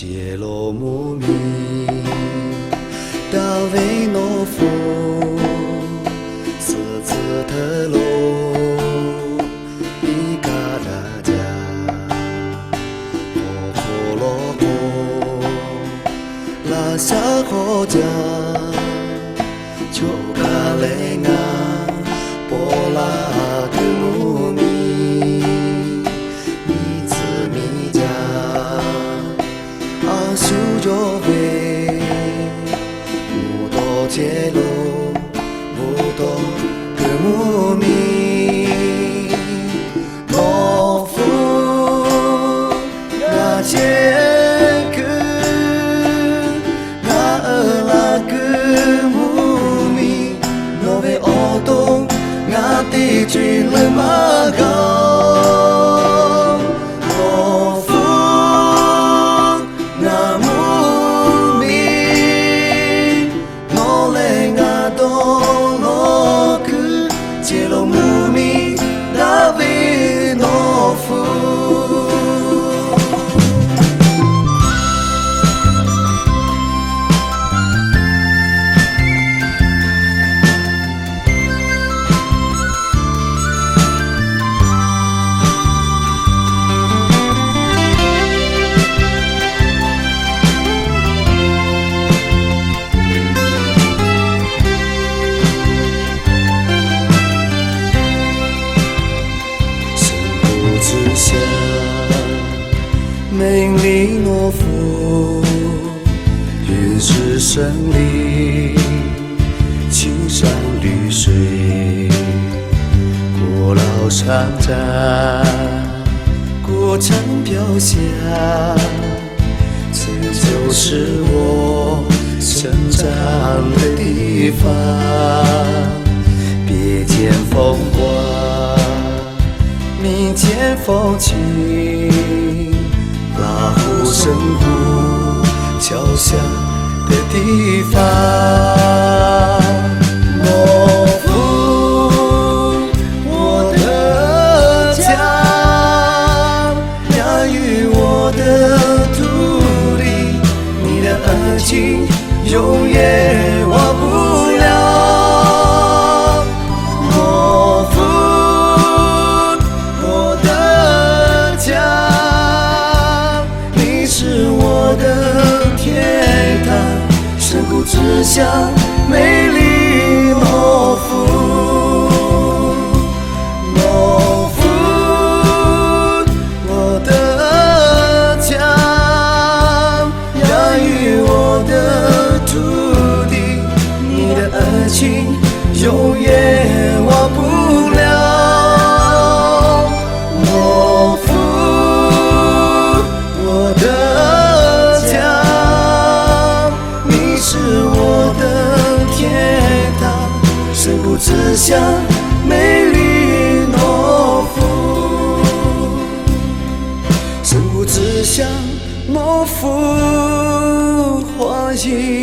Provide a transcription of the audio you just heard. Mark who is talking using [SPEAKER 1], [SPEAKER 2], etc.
[SPEAKER 1] 揭露牧民，大卫诺夫，狮子的路，伊嘎拉加，火罗罗，拉萨火加，丘卡雷纳，波拉格牧民。苏州卫，木头街路，木头格木米，诺夫那杰克，那拉格木米，诺维奥东，那地区勒马高。命里诺夫，云是胜利，青山绿水，古老山寨，过程飘下，这就是我生长的地方。别见风光，明见风情。拉湖深谷脚下的地方，诺夫，我的家，养育我的土地，你的爱情永远忘不了。诺夫，我的家。是我的天堂，深谷之乡，美丽诺夫，诺夫，我的家，养育我的土地，你的爱情永远忘不了。诺夫，我的。深谷之乡，美丽诺夫，深谷之乡，诺夫，欢迎。